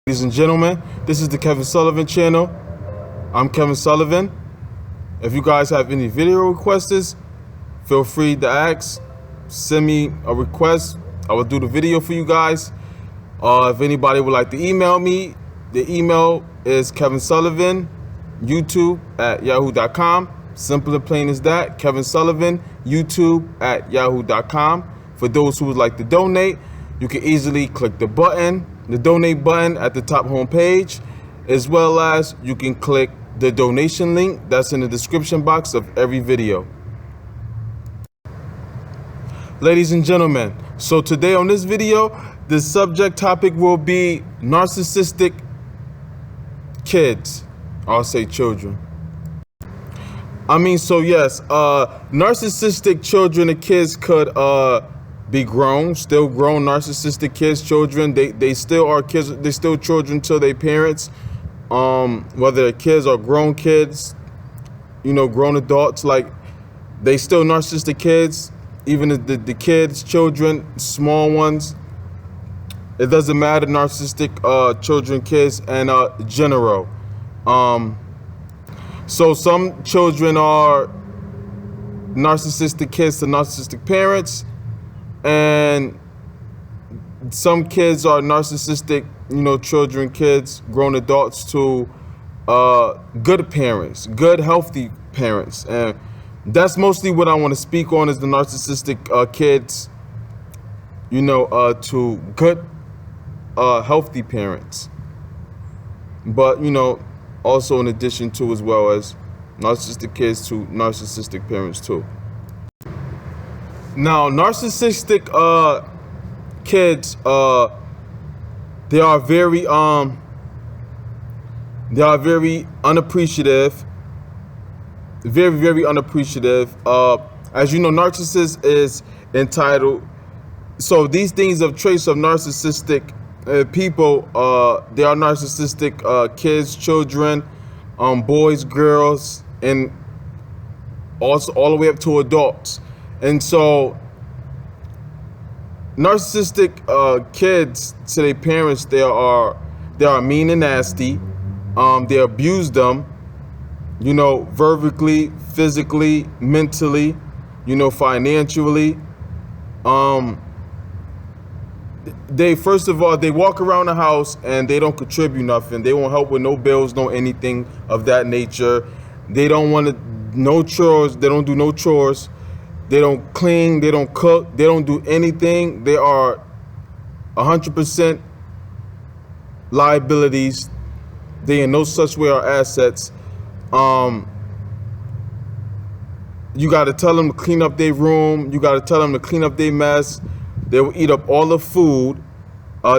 Ladies and gentlemen, this is the Kevin Sullivan channel. I'm Kevin Sullivan. If you guys have any video requests, feel free to ask. Send me a request. I will do the video for you guys. If anybody would like to email me, the email is kevinsullivan youtube@yahoo.com. Simple and plain as that. Kevin Sullivan youtube@yahoo.com. For those who would like to donate, you can easily click the donate button at the top home page, as well as you can click the donation link that's in the description box of every video. Ladies and gentlemen, so today on this video, the subject topic will be narcissistic kids. I'll say children. Yes, narcissistic children and kids could be grown, still grown narcissistic kids, children. They still are kids, they still children to their parents. Whether they're kids or grown kids, grown adults, like they still narcissistic kids, even the kids, children, small ones. It doesn't matter, narcissistic children, kids, and general. So some children are narcissistic kids to narcissistic parents, and some kids are narcissistic, children, kids, grown adults to good parents, good, healthy parents. And that's mostly what I want to speak on, is the narcissistic kids, to good, healthy parents. But, also in addition to, as well as narcissistic kids to narcissistic parents too. Now, narcissistic kids, they are very unappreciative, very unappreciative. As you know, narcissist is entitled. So these things of traits of narcissistic people, they are narcissistic kids, children, boys, girls, and also all the way up to adults. And so narcissistic kids to their parents, they are mean and nasty. They abuse them, verbally, physically, mentally, financially. They, first of all, they walk around the house and they don't contribute nothing. They won't help with no bills, no anything of that nature. They don't want to, no chores. They don't do no chores. They don't clean, they don't cook, they don't do anything. They are 100% liabilities. They in no such way are assets. You got to tell them to clean up their room. You got to tell them to clean up their mess. They will eat up all the food.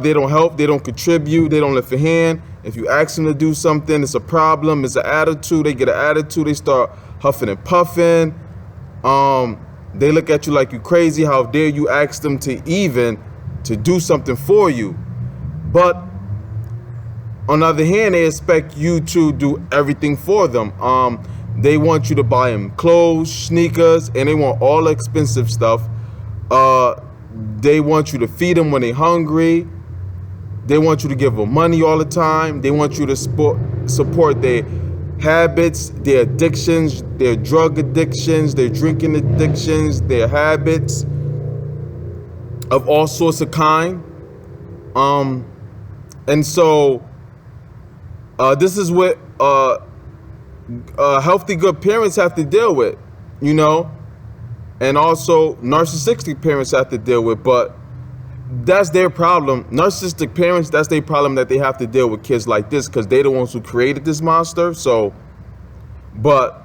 They don't help, they don't contribute, they don't lift a hand. If you ask them to do something, it's a problem, it's an attitude. They get an attitude, they start huffing and puffing. They look at you like you crazy. How dare you ask them to do something for you? But on the other hand, they expect you to do everything for them. They want you to buy them clothes, sneakers, and they want all the expensive stuff. They want you to feed them when they're hungry. They want you to give them money all the time. They want you to support their habits, their addictions, their drug addictions, their drinking addictions, their habits of all sorts of kind. And so this is what healthy, good parents have to deal with, and also narcissistic parents have to deal with. But that's their problem. Narcissistic parents, that's their problem, that they have to deal with kids like this, because they're the ones who created this monster. So, but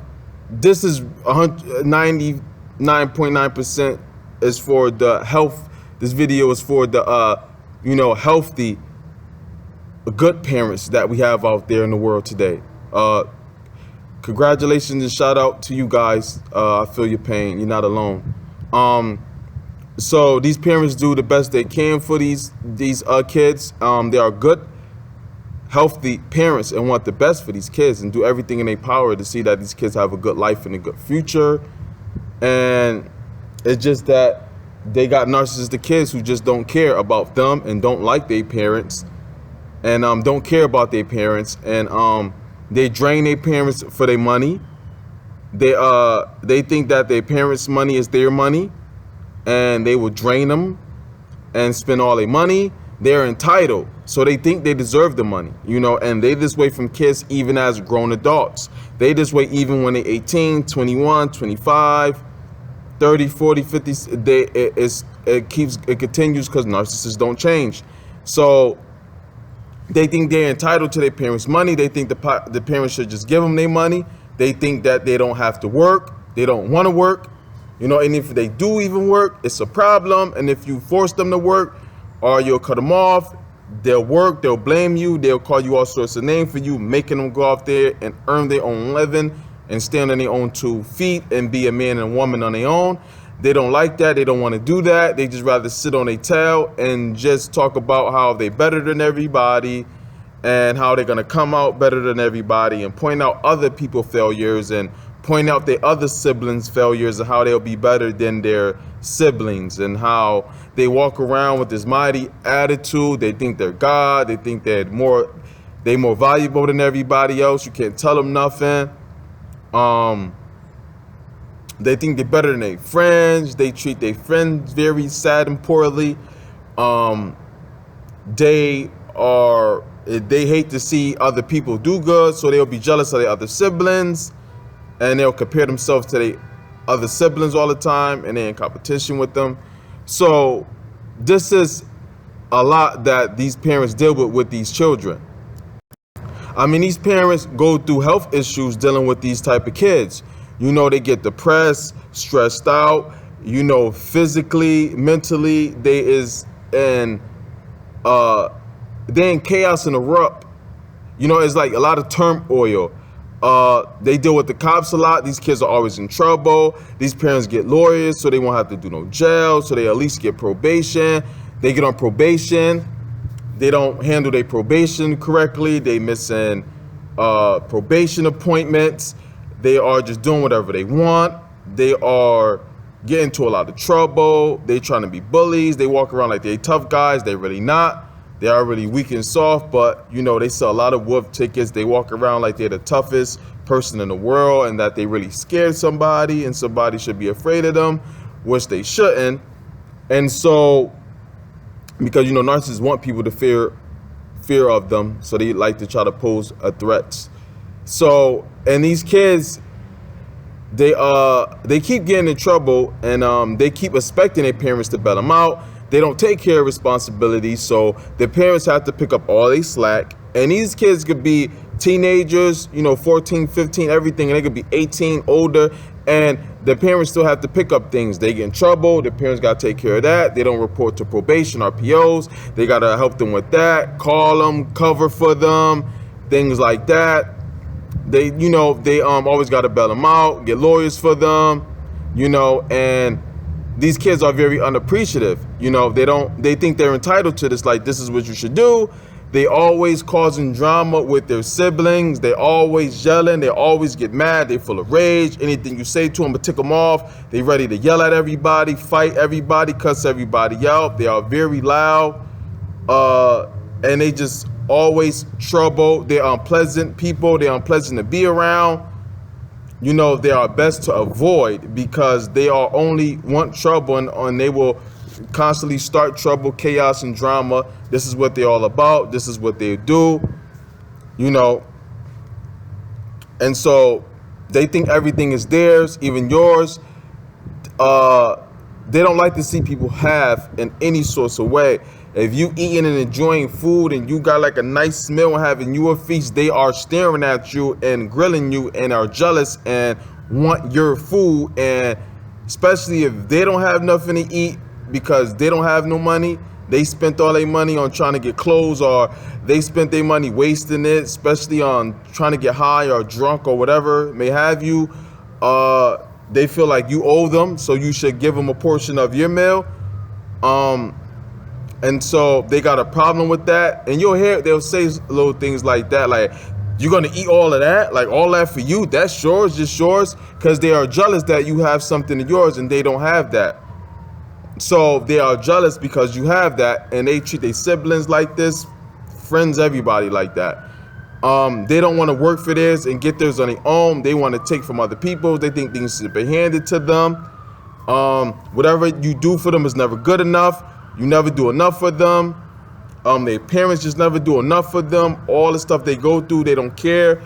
this is 99.9% is for the health. This video is for the, healthy, good parents that we have out there in the world today. Congratulations and shout out to you guys. I feel your pain. You're not alone. So these parents do the best they can for these kids. They are good, healthy parents and want the best for these kids and do everything in their power to see that these kids have a good life and a good future. And it's just that they got narcissistic kids who just don't care about them and don't like their parents and don't care about their parents, and they drain their parents for their money. They think that their parents' money is their money, and they will drain them and spend all their money. They're entitled, so they think they deserve the money, and they this way from kids even as grown adults. They this way even when they're 18, 21, 25, 30, 40, 50. It continues because narcissists don't change. So they think they're entitled to their parents' money. They think the parents should just give them their money. They think that they don't have to work. They don't want to work. And if they do even work, it's a problem. And if you force them to work or you'll cut them off, they'll work, they'll blame you, they'll call you all sorts of names for you, making them go out there and earn their own living and stand on their own 2 feet and be a man and a woman on their own. They don't like that. They don't want to do that. They just rather sit on their tail and just talk about how they're better than everybody and how they're going to come out better than everybody and point out other people's failures and point out their other siblings' failures and how they'll be better than their siblings, and how they walk around with this mighty attitude. They think they're God. They think they're more valuable than everybody else. You can't tell them nothing. They think they're better than their friends. They treat their friends very sad and poorly. They hate to see other people do good, so they'll be jealous of their other siblings, and they'll compare themselves to their other siblings all the time, and they're in competition with them. So this is a lot that these parents deal with these children. I mean, these parents go through health issues dealing with these type of kids. They get depressed, stressed out, physically, mentally, they're in chaos and erupt. It's like a lot of turmoil. They deal with the cops a lot. These kids are always in trouble. These parents get lawyers so they won't have to do no jail, so they at least get probation. They get on probation. They don't handle their probation correctly. They missing probation appointments. They are just doing whatever they want. They are getting into a lot of trouble. They trying to be bullies. They walk around like they're tough guys. They're really not. They are really weak and soft, but they sell a lot of wolf tickets. They walk around like they're the toughest person in the world and that they really scared somebody and somebody should be afraid of them, which they shouldn't. And so, because narcissists want people to fear of them, so they like to try to pose a threat. So, and these kids, they keep getting in trouble, and they keep expecting their parents to bail them out. They don't take care of responsibilities, so the parents have to pick up all their slack. And these kids could be teenagers, 14, 15, everything, and they could be 18, older, and the parents still have to pick up things. They get in trouble, the parents got to take care of that. They don't report to probation or POs. They got to help them with that, call them, cover for them, things like that. They always got to bail them out, get lawyers for them, and these kids are very unappreciative. They think they're entitled to this, like this is what you should do. They always causing drama with their siblings. They always yelling. They always get mad. They full of rage. Anything you say to them will tick them off. They ready to yell at everybody, fight everybody, cuss everybody out. They are very loud, and they just always trouble. They're unpleasant people. They're unpleasant to be around. They are best to avoid because they are only want trouble, and they will constantly start trouble, chaos, and drama. This is what they're all about. This is what they do, and so they think everything is theirs, even yours. They don't like to see people have in any sort of way. If you eating and enjoying food and you got like a nice meal and having you a feast, they are staring at you and grilling you and are jealous and want your food. And especially if they don't have nothing to eat because they don't have no money, they spent all their money on trying to get clothes, or they spent their money wasting it, especially on trying to get high or drunk or whatever may have you. They feel like you owe them, so you should give them a portion of your meal. And so they got a problem with that. And you'll hear, they'll say little things like that, like, you're going to eat all of that? Like, all that for you? That's yours, just yours? Because they are jealous that you have something of yours and they don't have that. So they are jealous because you have that, and they treat their siblings like this, friends, everybody like that. They don't want to work for theirs and get theirs on their own. They want to take from other people. They think things should be handed to them. Whatever you do for them is never good enough. You never do enough for them. Their parents just never do enough for them. All the stuff they go through, they don't care.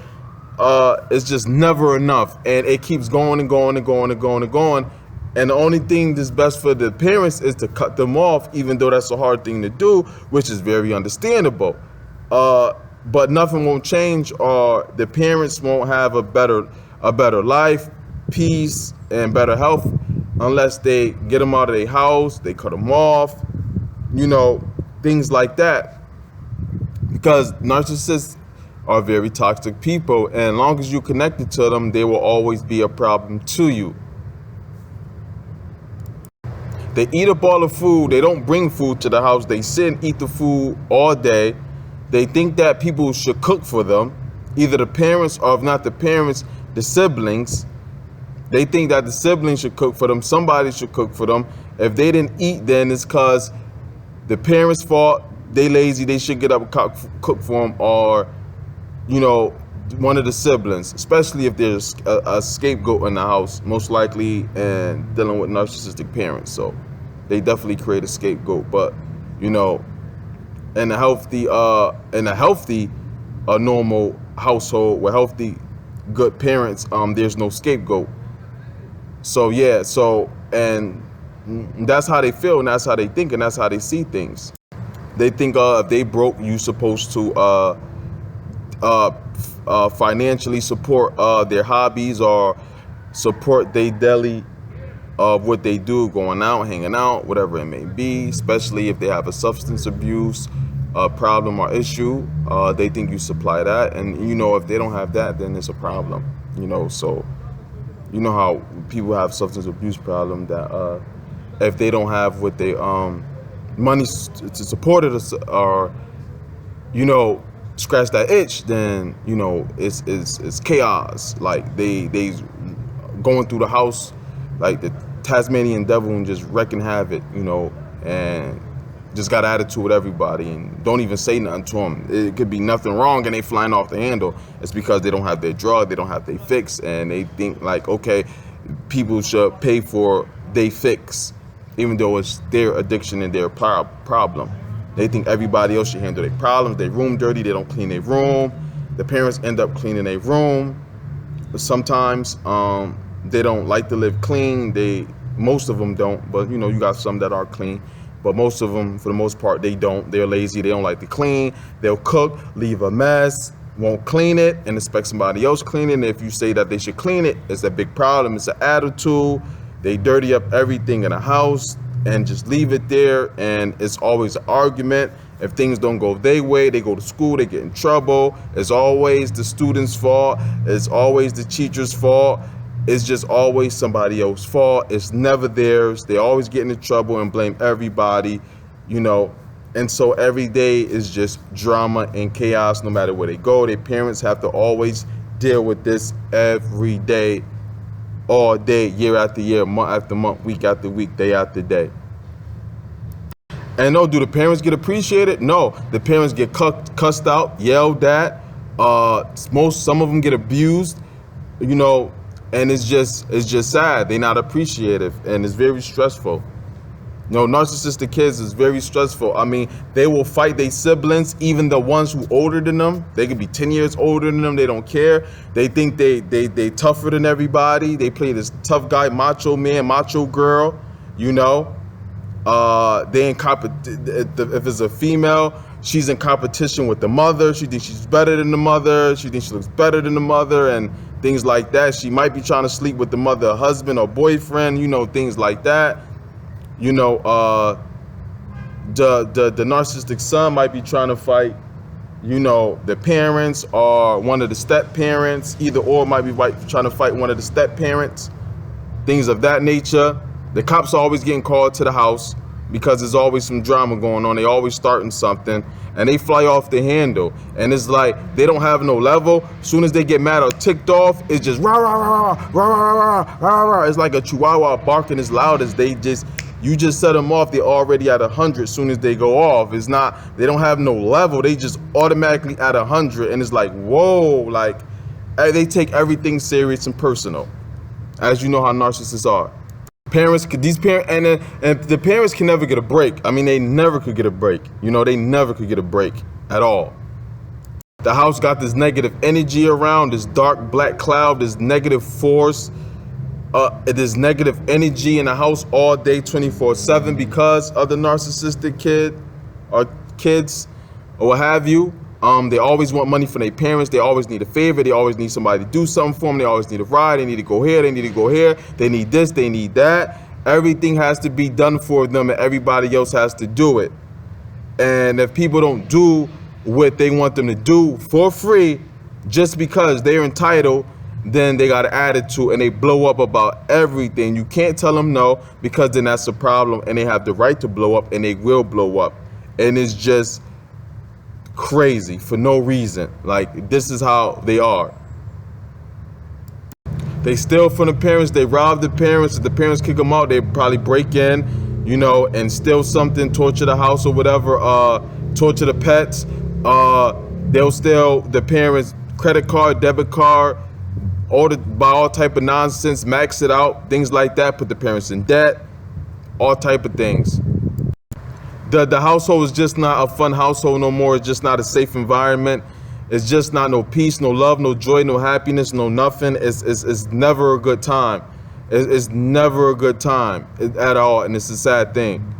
It's just never enough, and it keeps going and going and going and going and going. And the only thing that's best for the parents is to cut them off, even though that's a hard thing to do, which is very understandable. But nothing won't change, or the parents won't have a better life, peace, and better health unless they get them out of their house, they cut them off, things like that. Because narcissists are very toxic people, and as long as you're connected to them, they will always be a problem to you. They eat up all the food. They don't bring food to the house. They sit and eat the food all day. They think that people should cook for them, either the parents, or if not the parents, the siblings. They think that the siblings should cook for them. Somebody should cook for them. If they didn't eat, then it's because the parents' fault. They lazy. They should get up and cook for them, or one of the siblings, especially if there's a scapegoat in the house, most likely, and dealing with narcissistic parents. So they definitely create a scapegoat. But in a healthy normal household with healthy, good parents, there's no scapegoat. So yeah, and that's how they feel, and that's how they think, and that's how they see things. They think if they broke, you supposed to financially support their hobbies, or support their daily of what they do, going out, hanging out, whatever it may be, especially if they have a substance abuse problem or issue. They think you supply that, and if they don't have that, then it's a problem. So how people have substance abuse problem, that if they don't have what they money to support it, or scratch that itch, then it's chaos. Like they going through the house like the Tasmanian devil and just wrecking havoc, and just got attitude with everybody and don't even say nothing to them. It could be nothing wrong and they flying off the handle. It's because they don't have their drug, they don't have their fix, and they think like, okay, people should pay for their fix, even though it's their addiction and their problem. They think everybody else should handle their problems. Their room dirty, they don't clean their room. The parents end up cleaning their room. But sometimes they don't like to live clean. Most of them don't, but you got some that are clean. But most of them, for the most part, they don't. They're lazy. They don't like to clean. They'll cook, leave a mess, won't clean it, and expect somebody else clean it. And if you say that they should clean it, it's a big problem. It's an attitude. They dirty up everything in the house and just leave it there, and it's always an argument. If things don't go their way, they go to school, they get in trouble. It's always the student's fault. It's always the teacher's fault. It's just always somebody else's fault. It's never theirs. They always get into trouble and blame everybody, and so every day is just drama and chaos no matter where they go. Their parents have to always deal with this every day, all day, year after year, month after month, week after week, day after day. And no, do the parents get appreciated? No, the parents get cussed out, yelled at. Some of them get abused, and it's just sad. They're not appreciative, and it's very stressful. Narcissistic kids is very stressful. I mean, they will fight their siblings, even the ones who older than them. They could be 10 years older than them. They don't care. They think they tougher than everybody. They play this tough guy, macho man, macho girl. They in if it's a female, she's in competition with the mother. She thinks she's better than the mother. She thinks she looks better than the mother, and things like that. She might be trying to sleep with the mother, husband or boyfriend. Things like that. The narcissistic son might be trying to fight, the parents or one of the step parents. Either or might be trying to fight one of the step parents. Things of that nature. The cops are always getting called to the house because there's always some drama going on. They always starting something, and they fly off the handle. And it's like they don't have no level. As soon as they get mad or ticked off, it's just rah rah rah rah rah rah rah rah rah. It's like a chihuahua barking as loud as they just You just set them off, they're already at 100 as soon as they go off. It's not, they don't have no level, they just automatically at 100, and it's like, whoa, like they take everything serious and personal, as you know how narcissists are. These parents, and the parents can never get a break. I mean, they never could get a break. You know, they never could get a break at all. The house got this negative energy around, this dark black cloud, this negative force, this negative energy in the house all day, 24/7, because of the narcissistic kid or kids or what have you. They always want money from their parents. They always need a favor. They always need somebody to do something for them. They always need a ride. They need to go here. They need to go here. They need this. They need that. Everything has to be done for them, and everybody else has to do it. And if people don't do what they want them to do for free, just because they're entitled, then they got an attitude and they blow up about everything. You can't tell them no, because then that's a problem, and they have the right to blow up, and they will blow up. And it's just crazy for no reason. Like, this is how they are. They steal from the parents, they rob the parents. If the parents kick them out, they probably break in, you know, and steal something, torture the house or whatever, torture the pets. They'll steal the parents' credit card, debit card, buy all type of nonsense, max it out, things like that, put the parents in debt, all type of things. The household is just not a fun household no more. It's just not a safe environment. It's just not no peace, no love, no joy, no happiness, no nothing. It's never a good time. It's never a good time at all, and it's a sad thing.